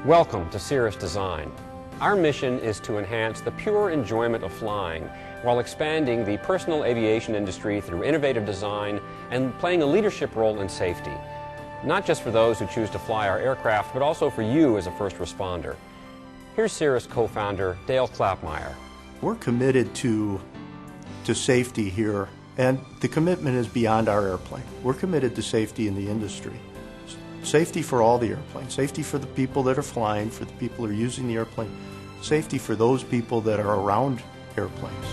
Welcome to Cirrus Design. Our mission is to enhance the pure enjoyment of flying while expanding the personal aviation industry through innovative design and playing a leadership role in safety. Not just for those who choose to fly our aircraft, but also for you as a first responder. Here's Cirrus co-founder Dale Klappmeyer. We're committed to safety here, and the commitment is beyond our airplane. We're committed to safety in the industry. Safety for all the airplanes, safety for the people that are flying, for the people who are using the airplane, safety for those people that are around airplanes.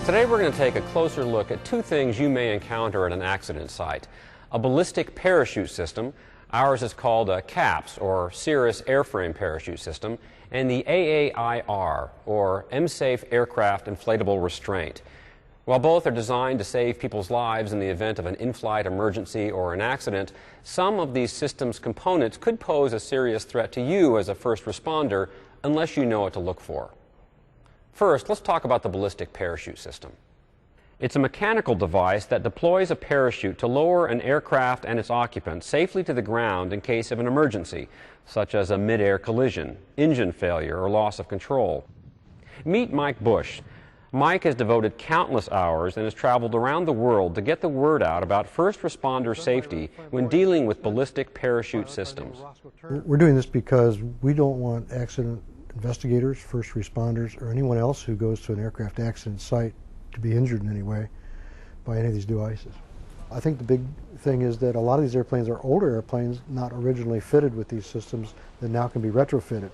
Today we're going to take a closer look at two things you may encounter at an accident site. A ballistic parachute system, ours is called a CAPS, or Cirrus Airframe Parachute System, and the AAIR, or M-Safe Aircraft Inflatable Restraint. While both are designed to save people's lives in the event of an in-flight emergency or an accident, some of these systems' components could pose a serious threat to you as a first responder unless you know what to look for. First, let's talk about the ballistic parachute system. It's a mechanical device that deploys a parachute to lower an aircraft and its occupant safely to the ground in case of an emergency, such as a mid-air collision, engine failure, or loss of control. Meet Mike Bush. Mike has devoted countless hours and has traveled around the world to get the word out about first responder safety when dealing with ballistic parachute systems. We're doing this because we don't want accident investigators, first responders, or anyone else who goes to an aircraft accident site to be injured in any way by any of these devices. I think the big thing is that a lot of these airplanes are older airplanes, not originally fitted with these systems, that now can be retrofitted.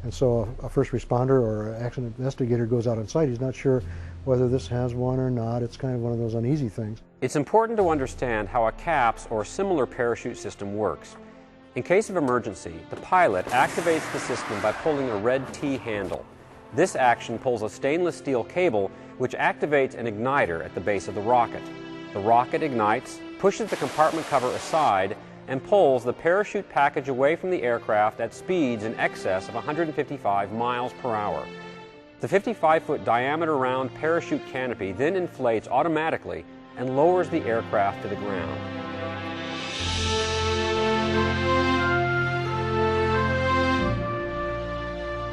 And so a first responder or an accident investigator goes out on site, he's not sure whether this has one or not. It's kind of one of those uneasy things. It's important to understand how a CAPS or similar parachute system works. In case of emergency, the pilot activates the system by pulling a red T handle. This action pulls a stainless steel cable which activates an igniter at the base of the rocket. The rocket ignites, pushes the compartment cover aside, and pulls the parachute package away from the aircraft at speeds in excess of 155 miles per hour. The 55-foot diameter round parachute canopy then inflates automatically and lowers the aircraft to the ground.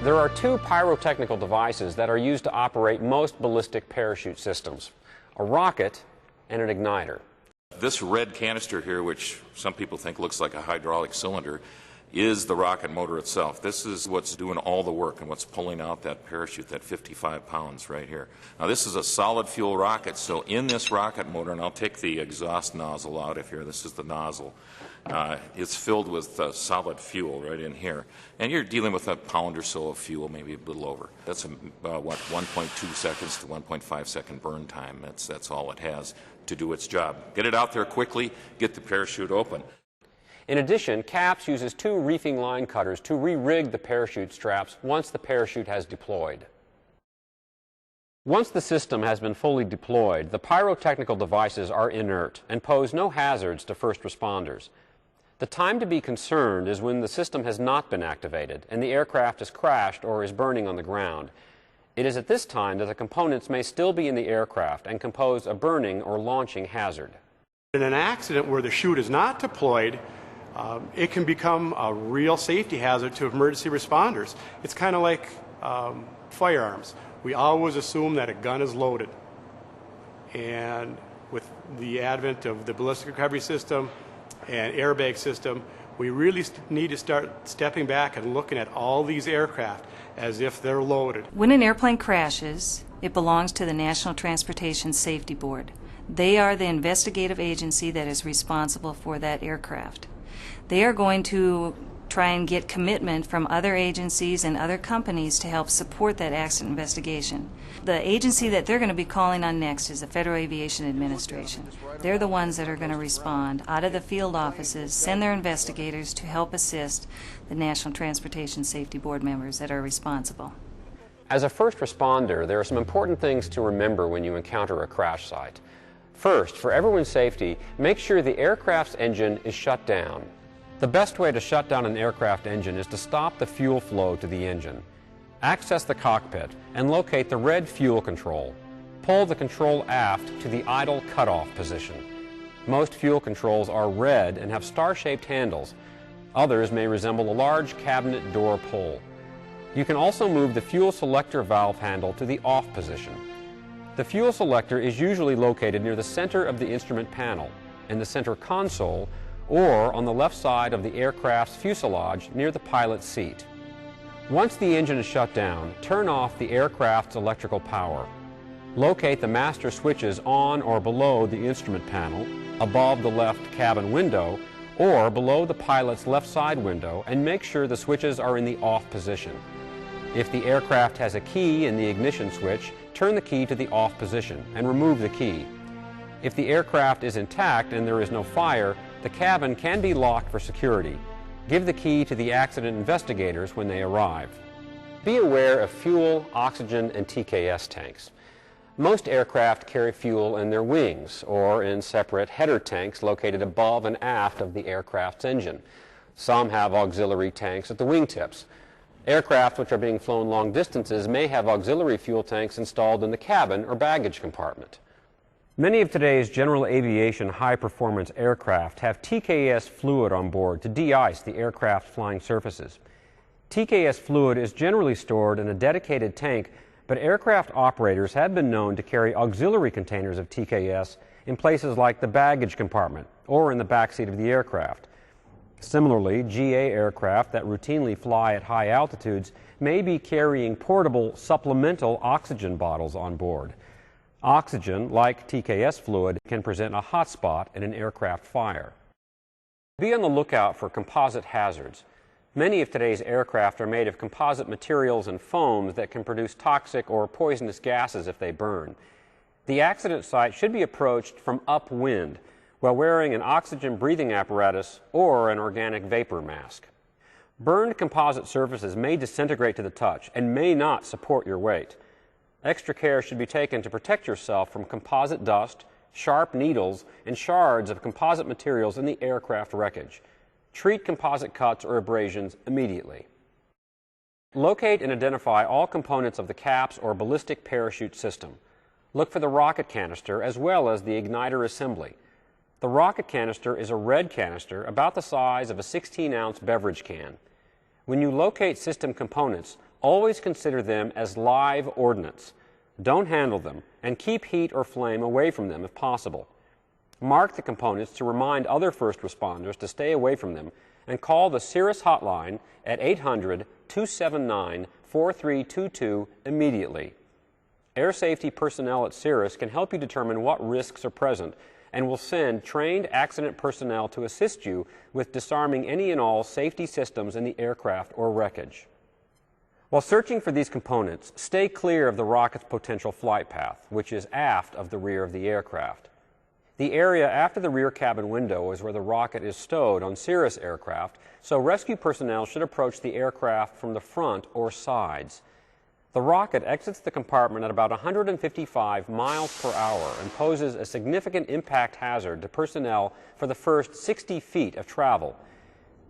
There are two pyrotechnical devices that are used to operate most ballistic parachute systems: a rocket and an igniter. This red canister here, which some people think looks like a hydraulic cylinder, is the rocket motor itself. This is what's doing all the work and what's pulling out that parachute, that 55 pounds right here. Now this is a solid fuel rocket, so in this rocket motor, and I'll take the exhaust nozzle out of here, this is the nozzle, it's filled with solid fuel right in here. And you're dealing with a pound or so of fuel, maybe a little over. That's what, 1.2 seconds to 1.5 second burn time. That's all it has to do its job. Get it out there quickly, get the parachute open. In addition, CAPS uses two reefing line cutters to re-rig the parachute straps once the parachute has deployed. Once the system has been fully deployed, the pyrotechnical devices are inert and pose no hazards to first responders. The time to be concerned is when the system has not been activated and the aircraft has crashed or is burning on the ground. It is at this time that the components may still be in the aircraft and can pose a burning or launching hazard. In an accident where the chute is not deployed, it can become a real safety hazard to emergency responders. It's kind of like firearms. We always assume that a gun is loaded. And with the advent of the ballistic recovery system and airbag system, we really need to start stepping back and looking at all these aircraft as if they're loaded. When an airplane crashes, it belongs to the National Transportation Safety Board. They are the investigative agency that is responsible for that aircraft. They are going to try and get commitment from other agencies and other companies to help support that accident investigation. The agency that they're going to be calling on next is the Federal Aviation Administration. They're the ones that are going to respond out of the field offices, send their investigators to help assist the National Transportation Safety Board members that are responsible. As a first responder, there are some important things to remember when you encounter a crash site. First, for everyone's safety, make sure the aircraft's engine is shut down. The best way to shut down an aircraft engine is to stop the fuel flow to the engine. Access the cockpit and locate the red fuel control. Pull the control aft to the idle cutoff position. Most fuel controls are red and have star-shaped handles. Others may resemble a large cabinet door pull. You can also move the fuel selector valve handle to the off position. The fuel selector is usually located near the center of the instrument panel, in the center console, or on the left side of the aircraft's fuselage near the pilot's seat. Once the engine is shut down, turn off the aircraft's electrical power. Locate the master switches on or below the instrument panel, above the left cabin window, or below the pilot's left side window, and make sure the switches are in the off position. If the aircraft has a key in the ignition switch, turn the key to the off position and remove the key. If the aircraft is intact and there is no fire, the cabin can be locked for security. Give the key to the accident investigators when they arrive. Be aware of fuel, oxygen, and TKS tanks. Most aircraft carry fuel in their wings or in separate header tanks located above and aft of the aircraft's engine. Some have auxiliary tanks at the wingtips. Aircraft which are being flown long distances may have auxiliary fuel tanks installed in the cabin or baggage compartment. Many of today's general aviation high-performance aircraft have TKS fluid on board to de-ice the aircraft's flying surfaces. TKS fluid is generally stored in a dedicated tank, but aircraft operators have been known to carry auxiliary containers of TKS in places like the baggage compartment or in the backseat of the aircraft. Similarly, GA aircraft that routinely fly at high altitudes may be carrying portable supplemental oxygen bottles on board. Oxygen, like TKS fluid, can present a hot spot in an aircraft fire. Be on the lookout for composite hazards. Many of today's aircraft are made of composite materials and foams that can produce toxic or poisonous gases if they burn. The accident site should be approached from upwind while wearing an oxygen breathing apparatus or an organic vapor mask. Burned composite surfaces may disintegrate to the touch and may not support your weight. Extra care should be taken to protect yourself from composite dust, sharp needles, and shards of composite materials in the aircraft wreckage. Treat composite cuts or abrasions immediately. Locate and identify all components of the CAPS or ballistic parachute system. Look for the rocket canister as well as the igniter assembly. The rocket canister is a red canister about the size of a 16-ounce beverage can. When you locate system components, always consider them as live ordnance. Don't handle them, and keep heat or flame away from them if possible. Mark the components to remind other first responders to stay away from them, and call the Cirrus hotline at 800-279-4322 immediately. Air safety personnel at Cirrus can help you determine what risks are present and will send trained accident personnel to assist you with disarming any and all safety systems in the aircraft or wreckage. While searching for these components, stay clear of the rocket's potential flight path, which is aft of the rear of the aircraft. The area after the rear cabin window is where the rocket is stowed on Cirrus aircraft, so rescue personnel should approach the aircraft from the front or sides. The rocket exits the compartment at about 155 miles per hour and poses a significant impact hazard to personnel for the first 60 feet of travel.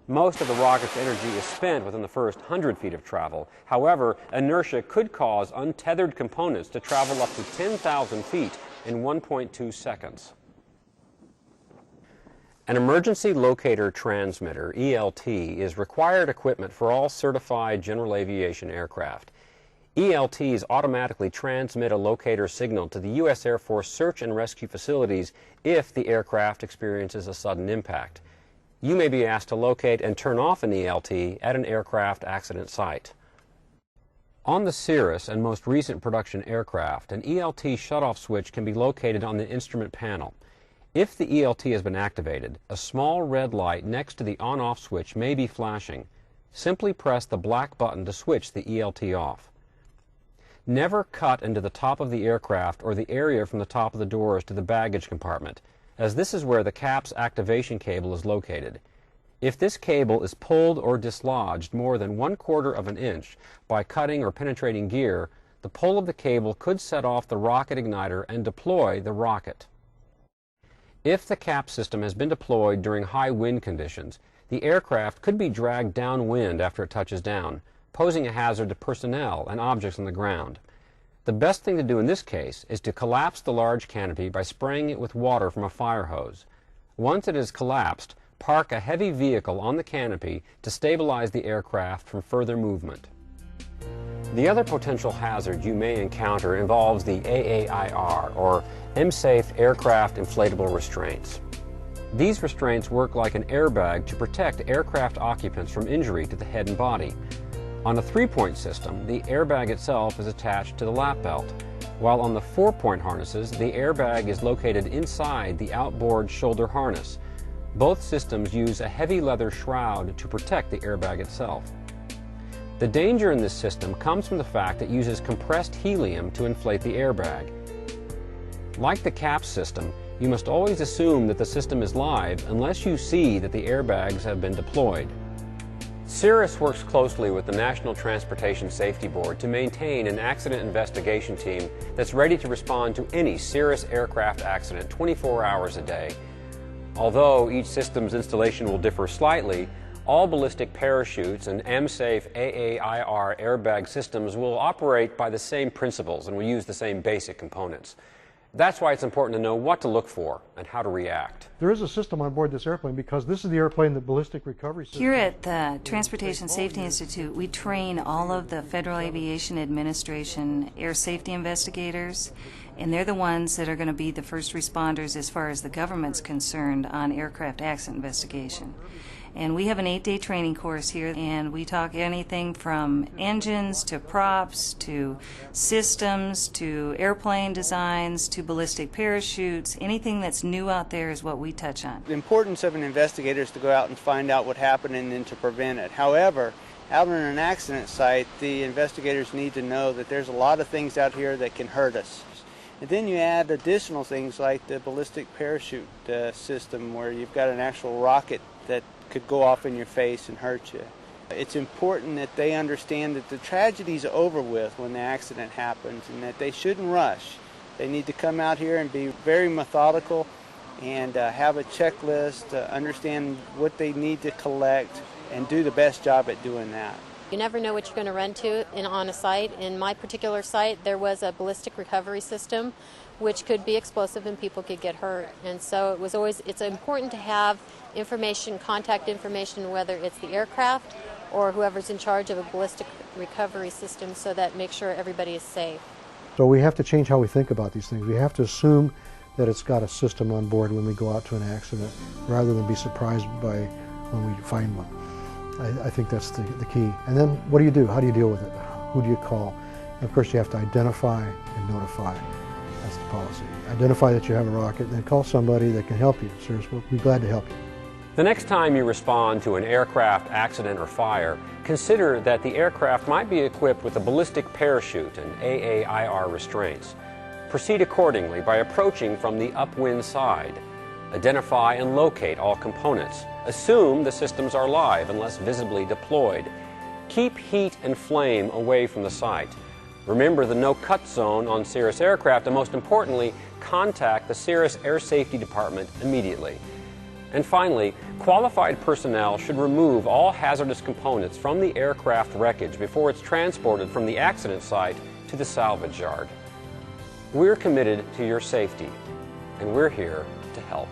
Most of the rocket's energy is spent within the first 100 feet of travel. However, inertia could cause untethered components to travel up to 10,000 feet in 1.2 seconds. An emergency locator transmitter, ELT, is required equipment for all certified general aviation aircraft. ELTs automatically transmit a locator signal to the U.S. Air Force search and rescue facilities if the aircraft experiences a sudden impact. You may be asked to locate and turn off an ELT at an aircraft accident site. On the Cirrus and most recent production aircraft, an ELT shutoff switch can be located on the instrument panel. If the ELT has been activated, a small red light next to the on-off switch may be flashing. Simply press the black button to switch the ELT off. Never cut into the top of the aircraft or the area from the top of the doors to the baggage compartment, as this is where the CAPS activation cable is located. If this cable is pulled or dislodged more than 1/4 of an inch by cutting or penetrating gear, the pull of the cable could set off the rocket igniter and deploy the rocket. If the CAPS system has been deployed during high wind conditions, the aircraft could be dragged downwind after it touches down, posing a hazard to personnel and objects on the ground. The best thing to do in this case is to collapse the large canopy by spraying it with water from a fire hose. Once it has collapsed, park a heavy vehicle on the canopy to stabilize the aircraft from further movement. The other potential hazard you may encounter involves the AAIR, or M-Safe Aircraft Inflatable Restraints. These restraints work like an airbag to protect aircraft occupants from injury to the head and body. On a 3-point system, the airbag itself is attached to the lap belt, while on the 4-point harnesses, the airbag is located inside the outboard shoulder harness. Both systems use a heavy leather shroud to protect the airbag itself. The danger in this system comes from the fact it uses compressed helium to inflate the airbag. Like the CAPS system, you must always assume that the system is live unless you see that the airbags have been deployed. Cirrus works closely with the National Transportation Safety Board to maintain an accident investigation team that's ready to respond to any Cirrus aircraft accident 24 hours a day. Although each system's installation will differ slightly, all ballistic parachutes and M-Safe AAIR airbag systems will operate by the same principles and will use the same basic components. That's why it's important to know what to look for and how to react. There is a system on board this airplane because this is the airplane that ballistic recovery system. Here at the Transportation Safety Institute, we train all of the Federal Aviation Administration air safety investigators, and they're the ones that are going to be the first responders as far as the government's concerned on aircraft accident investigation. And we have an 8-day training course here, and we talk anything from engines to props to systems to airplane designs to ballistic parachutes. Anything that's new out there is what we touch on. The importance of an investigator is to go out and find out what happened and then to prevent it. However, out on an accident site, the investigators need to know that there's a lot of things out here that can hurt us. And then you add additional things like the ballistic parachute system, where you've got an actual rocket that could go off in your face and hurt you. It's important that they understand that the tragedy's over with when the accident happens and that they shouldn't rush. They need to come out here and be very methodical and have a checklist, understand what they need to collect, and do the best job at doing that. You never know what you're going to run to on a site. In my particular site, there was a ballistic recovery system which could be explosive and people could get hurt. And so it's important to have information, contact information, whether it's the aircraft or whoever's in charge of a ballistic recovery system, so that makes sure everybody is safe. So we have to change how we think about these things. We have to assume that it's got a system on board when we go out to an accident, rather than be surprised by when we find one. I think that's the key. And then what do you do? How do you deal with it? Who do you call? And of course you have to identify and notify. That's the policy. Identify that you have a rocket, and then call somebody that can help you. Cirrus will be glad to help you. The next time you respond to an aircraft accident or fire, consider that the aircraft might be equipped with a ballistic parachute and AAIR restraints. Proceed accordingly by approaching from the upwind side. Identify and locate all components. Assume the systems are live unless visibly deployed. Keep heat and flame away from the site. Remember the no-cut zone on Cirrus aircraft, and most importantly, contact the Cirrus Air Safety Department immediately. And finally, qualified personnel should remove all hazardous components from the aircraft wreckage before it's transported from the accident site to the salvage yard. We're committed to your safety, and we're here to help.